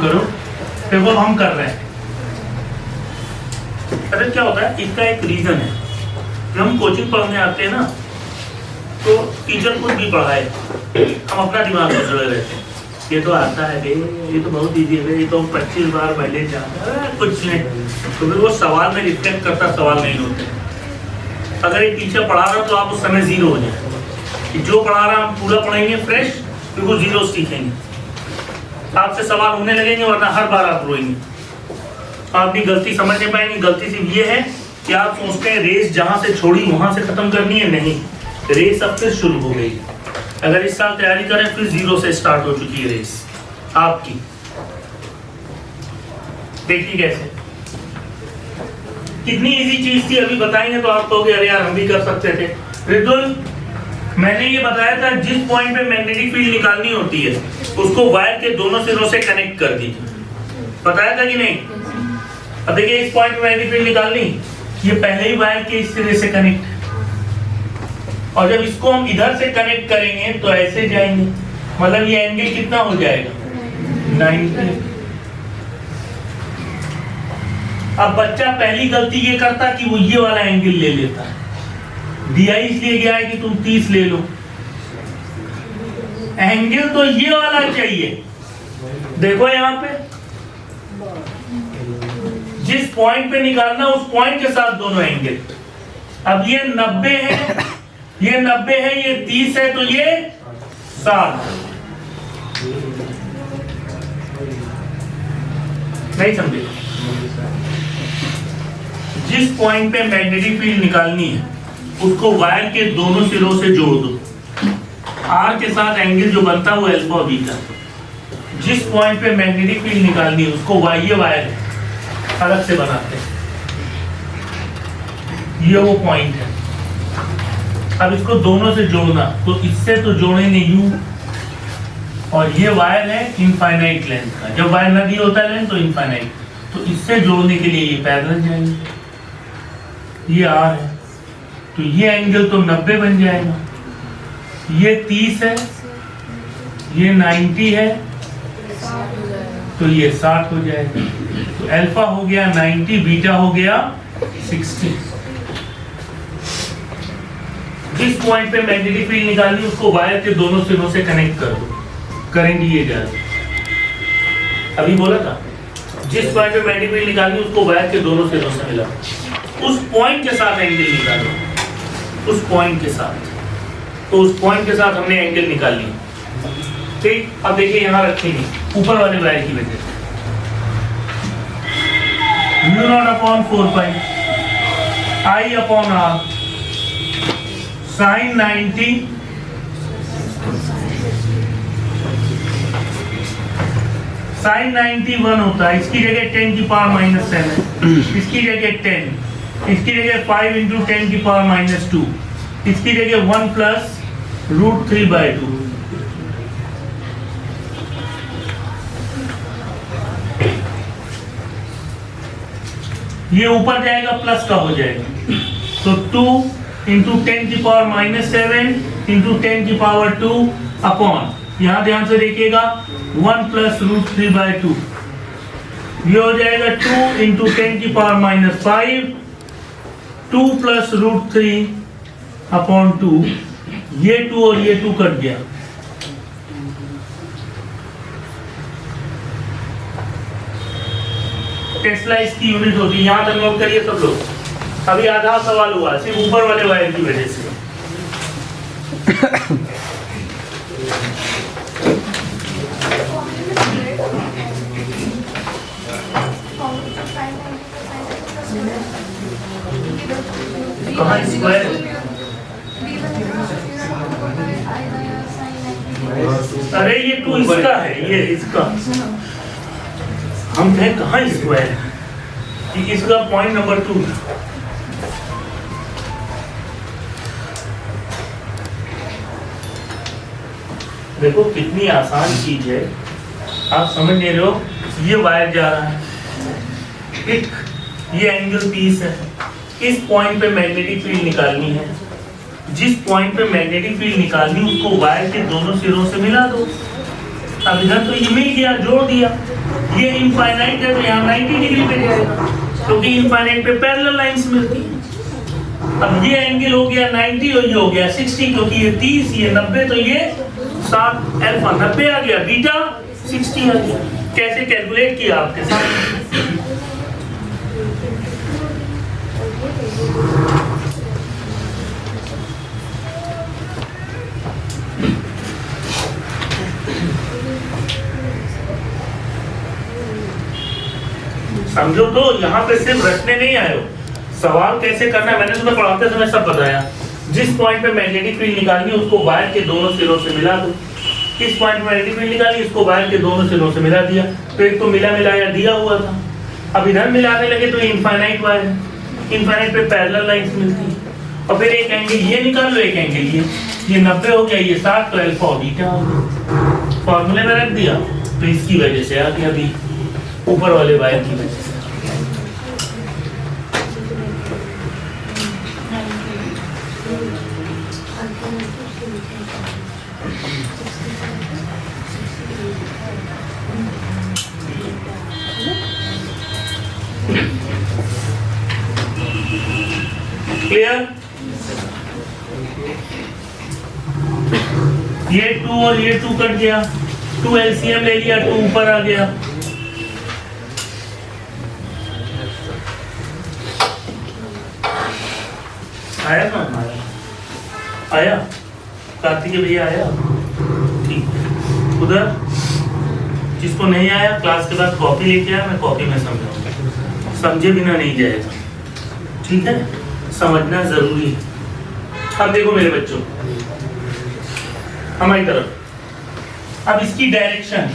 करो, देखो हम कर रहे हैं। अरे क्या होता है, इसका एक रीजन है। जब हम कोचिंग पढ़ने आते हैं ना, तो टीचर खुद भी पढ़ाए, हम अपना दिमाग में जुड़े रहते हैं। ये तो आता है बे, ये तो बहुत इजी है बे, ये तो 25 बार पहले जाता है, कुछ नहीं। तो फिर वो सवाल में रिफ्लेक्ट करता सवाल नहीं होते। अगर एक टीचर पढ़ा रहा तो आप उस समय जीरो हो जाए कि जो पढ़ा रहा हम पूरा पढ़ेंगे फ्रेश, फिर वो जीरो सीखेंगे। आपसे सवाल होने लगेंगे, वरना हर बार आप रोएंगे। आप भी गलती समझ नहीं पाएंगे। गलती सिर्फ ये है कि आप सोचते हैं रेस जहां से छोड़ी वहां से खत्म करनी है। नहीं, रेस अब से शुरू हो गई। अगर इस साल तैयारी करें फिर जीरो से स्टार्ट हो चुकी है रेस आपकी। देखिए कैसे, कितनी इजी चीज थी। अभी बताएंगे तो आप कहोगे अरे यार हम भी कर सकते थे। रिदुल, मैंने ये बताया था जिस पॉइंट पे मैग्नेटिक फील्ड निकालनी होती है उसको वायर के दोनों सिरों से कनेक्ट कर दीजिए। बताया था कि नहीं? अब देखिए इस पॉइंट पे मैग्नेटिक फील्ड निकालनी, ये पहले ही वायर के इस सिरे से कनेक्ट, और जब इसको हम इधर से कनेक्ट करेंगे तो ऐसे जाएंगे, मतलब ये एंगल कितना हो जाएगा 90। अब बच्चा पहली गलती ये करता कि वो ये वाला एंगल ले लेता है। दिया इसलिए गया है कि तुम 30 ले लो, एंगल तो ये वाला चाहिए। देखो यहाँ पे जिस पॉइंट पे निकालना उस पॉइंट के साथ दोनों एंगल। अब ये 90 है, ये 90 है, ये 30 है, तो ये 60। नहीं समझे? जिस पॉइंट पे मैग्नेटिक फील्ड निकालनी है उसको वायर के दोनों सिरों से जोड़ दो। आर के साथ एंगल जो बनता है वो अल्फा बीटा। जिस पॉइंट पे मैग्नेटिक फील्ड निकालनी है उसको ये वायर अलग से बनाते हैं, ये वो पॉइंट है। अब इसको दोनों से जोड़ना, तो इससे तो जोड़ेंगे यू, और ये वायर है इनफाइनाइट लेंथ का। जब वायर न दिया होता है लेंथ तो इनफाइनाइट, तो इससे जोड़ने के लिए ये पैरेलल जाएंगे। ये आर है तो ये एंगल तो 90 बन जाएगा। ये 30 है, ये 90 है, तो ये 60 हो जाएगा। तो अल्फा हो गया 90, बीटा हो गया 60। जिस पॉइंट पे मैग्नेटिक फील्ड निकालनी उसको वायर के दोनों सिरों से कनेक्ट कर दो, करंट ये जाए। अभी बोला था जिस पॉइंट पे मैग्नेटिक फील्ड निकालनी उसको वायर के दोनों सिरों से मिला, उस पॉइंट के साथ एंगल निकालो, उस पॉइंट के साथ। तो उस पॉइंट के साथ हमने एंगल निकाल ली। ठीक, अब देखिए यहां रखेंगे ऊपर वाले वायर की वजह से μ0/4 पाई I/r sin 90 sin 91 होता है। इसकी जगह 10 की पावर -7, इसकी जगह 10, इसकी जगह 5 × 10 की पावर -2, इसकी जगह 1 + √3/2। ये ऊपर जाएगा प्लस का हो जाएगा, तो 2 × 10 की पावर -7 × 10 की पावर 2 अपॉन, यहाँ ध्यान से देखिएगा 1 + √3/2। ये हो जाएगा 2 × 10 की पावर -5, 2 + √3/2। ये 2 और ये 2 कट गया। टेस्ला इसकी यूनिट होती है। यहां तक नोट करिए सब लोग। अभी आधा सवाल हुआ सिर्फ ऊपर वाले वायर की वजह से। कहाँ स्क्वायर? अरे ये 2 इसका है, ये इसका। हम कहें कहाँ स्क्वायर है, कि इसका पॉइंट नंबर 2 था। देखो कितनी आसान चीज है, आप समझ नहीं रहे हो। ये वायर जा रहा है, एक ये एंगल 30 है। इस पॉइंट पे मैग्नेटिक फील्ड निकालनी है। जिस पॉइंट पे मैग्नेटिक फील्ड निकालनी उसको वायर के दोनों सिरों से मिला दो। अब इधर तो ये मिल गया, जोड़ दिया, ये इनफाइनाइट है तो यहाँ 90 डिग्री पे जाएगा, क्योंकि इनफाइनाइट पे पैरेलल लाइंस मिलती हैं। अब ये एंगल हो गया 90 और ये हो गया 60, क्योंकि ये 30 ये 90 तो ये 7 अल्फा 90 आ गया, बीटा 60 आ गया। कैसे कैलकुलेट किया आपके साथ? समझो तो यहाँ पे सिर्फ रटने नहीं आए हो, सवाल कैसे करना है मैंने तुम्हें पढ़ाते समय सब बताया। जिस पॉइंट पे मैग्नेटिक फील्ड निकालनी है उसको वायर के दोनों सिरों से मिला दो। इस पॉइंट पे मैग्नेटिक फील्ड निकाली, इसको वायर के दोनों सिरों से मिला दिया, तो एक तो मिला मिलाया दिया हुआ था। अब इधर मिलाने लगे तो इनफाइनाइट वायर है, इनफाइनाइट पे पैरेलल लाइंस मिलती है। और फिर एक एंगल ये निकाल लो, एक एंगल ये 90 हो गया, ये 60 तो अल्फा और बीटा हो गया। फॉर्मूले में रख दिया, तो इसकी वजह से आ गया अभी ऊपर वाले वायर की वजह से। क्लियर? ये 2 और ये 2 कट गया, 2 एलसीएम ले लिया, 2 ऊपर आ गया। आया ना? आया? कार्तिक भैया आया? ठीक। उधर जिसको नहीं आया क्लास के बाद कॉपी लेके आया, मैं कॉपी में समझाऊंगा, समझे बिना नहीं जाएगा, ठीक है? समझना जरूरी है। अब देखो मेरे बच्चों, हमारी तरफ, अब इसकी डायरेक्शन,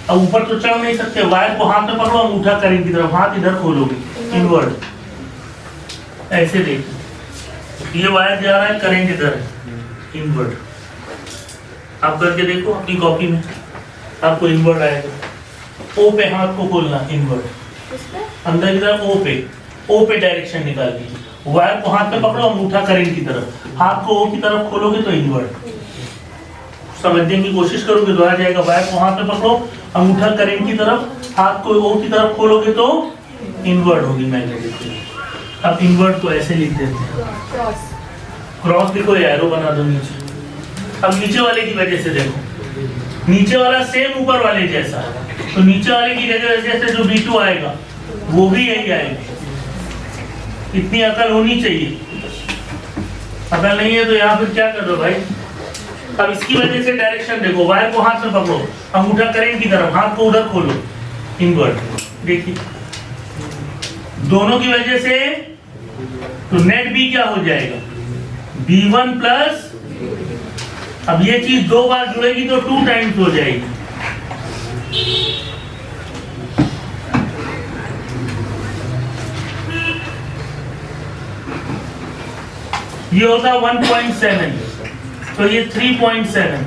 अब ऊपर तो चढ़ नहीं सकते, वायर को हाथ में पकड़ो, अंगूठा करेंगे की तरफ, हाथ इधर खोलोगे इनवर्ड, ऐसे देखो, ये वायर जा रहा है, करंट इधर है, इनवर्ड। आप करके देखो अपनी कॉपी में, आपको इनवर्ड आएगा। ओ पे हाथ को खोलना, इनवर्ड, अंदर की तरफ ओ पे डायरेक्शन निकाल दी, वायर को हाथ में पकड़ो, अंगूठा करंट की तरफ, हाथ को ओ की तरफ खोलोगे तो इनवर्ड। समझने की कोशिश करोगे तो आ जाएगा, वायर को हाथ में पकड़ो, अंगूठा करंट की तरफ, हाथ को ओ की तरफ खोलोगे तो इनवर्ड होगी मैग्नेटिक फील्ड। अब इनवर्ड को ऐसे लिख देते हैं, क्रॉस देखो, एरो बना दो नीचे। अब नीचे वाले की वजह से देखो, नीचे वाला सेम ऊपर वाले जैसा, तो नीचे वाले की वजह से जो B2 आएगा वो भी यही आएगा। इतनी अकल होनी चाहिए, अकल नहीं है तो यहाँ फिर क्या कर दो भाई। अब इसकी वजह से डायरेक्शन देखो, वायर को हाथ में पकड़ो, अंगूठा करंट की तरफ, हाथ को उधर खोलो, इनवर्ट। देखिए दोनों की वजह से तो नेट बी क्या हो जाएगा, B1 प्लस, अब ये चीज 2 बार जुड़ेगी तो 2 टाइम्स हो जाएगी। ये होता 1.7, तो ये 3.7,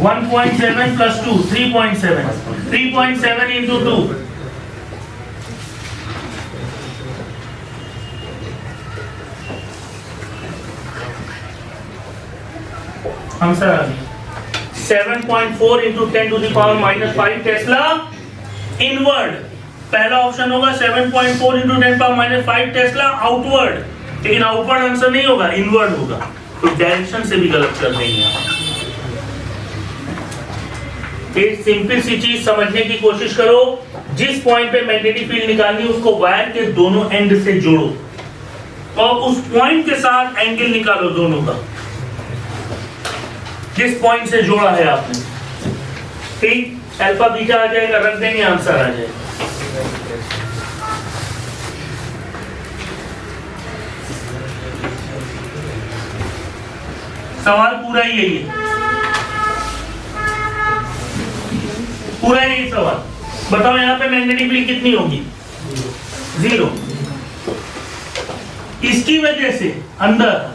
1.7 प्लस 2 3.7, 3.7 इंटू 2, आंसर आ गया 7.4 into 10 to the power -5 tesla inward. पहला ऑप्शन होगा 7.4 इंटू 10 पावर -5 टेस्ला आउटवर्ड, लेकिन आउटवर्ड आंसर नहीं होगा, इनवर्ड होगा, तो डायरेक्शन से भी गलत कर देंगे आप। एक सिंपल सी चीज समझने की कोशिश करो, जिस पॉइंट पे मैग्नेटिक फील्ड निकालनी है उसको वायर के दोनों एंड से जोड़ो और उस पॉइंट के साथ एंगल निकालो दोनों का, जिस पॉइंट से जोड़ा है आपने, ठीक? अल्फा बीटा आ जाएगा, रख देंगे, आंसर आ जाएगा। सवाल पूरा ही यही है, पूरा यही सवाल। बताओ यहाँ पे मैग्नेटिक फील्ड कितनी होगी, 0। इसकी वजह से अंदर,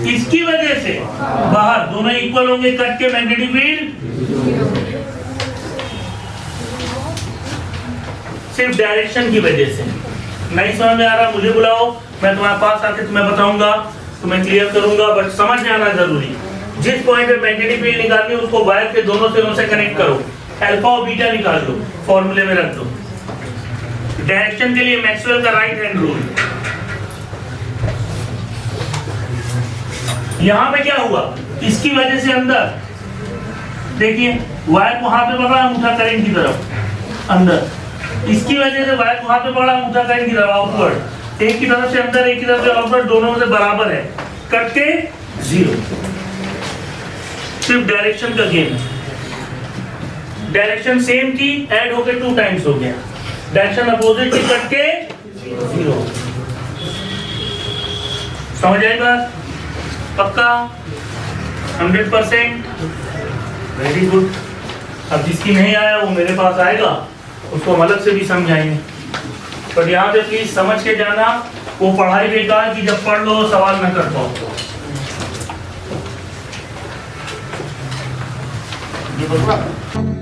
इसकी वजह से बाहर, दोनों इक्वल होंगे, कट के मैग्नेटिक फील्ड सिर्फ डायरेक्शन की वजह से। नहीं समझ में आ रहा मुझे बुलाओ, मैं तुम्हारे पास आके तुम्हें बताऊंगा, तो मैं क्लियर करूंगा, बट समझ में आना जरूरी। जिस पॉइंट पे मैग्नेटिक फील्ड निकालनी है उसको वायर के दोनों सिरों से कनेक्ट करो, अल्फा और बीटा निकाल दो, फॉर्मूले में रख दो। डायरेक्शन के लिए मैक्सवेल का राइट हैंड रूल। यहां पे क्या हुआ, इसकी वजह से अंदर देखिए वायर को हाथ में पकड़ा, अंगूठा करंट की तरफ अंदर, इसकी वजह से वायर को हाथ में पकड़ा, अंगूठा करंट की तरफ आउटवर्ड, एक की तरफ से अंदर एक की तरफ से आउटवर्ड, दोनों में से बराबर है, कट के 0। सिर्फ डायरेक्शन का गेम है। डायरेक्शन सेम की ऐड होकर 2 टाइम्स हो गया, डायरेक्शन अपोजिट की कट के 0। समझ आई बात? पक्का? 100%? Very good. अब जिसकी नहीं आया वो मेरे पास आएगा, उसको हम अलग से भी समझाएंगे। पर यहाँ पे प्लीज समझ के जाना, वो पढ़ाई बेकार की जब पढ़ लो सवाल न कर पाओ। ये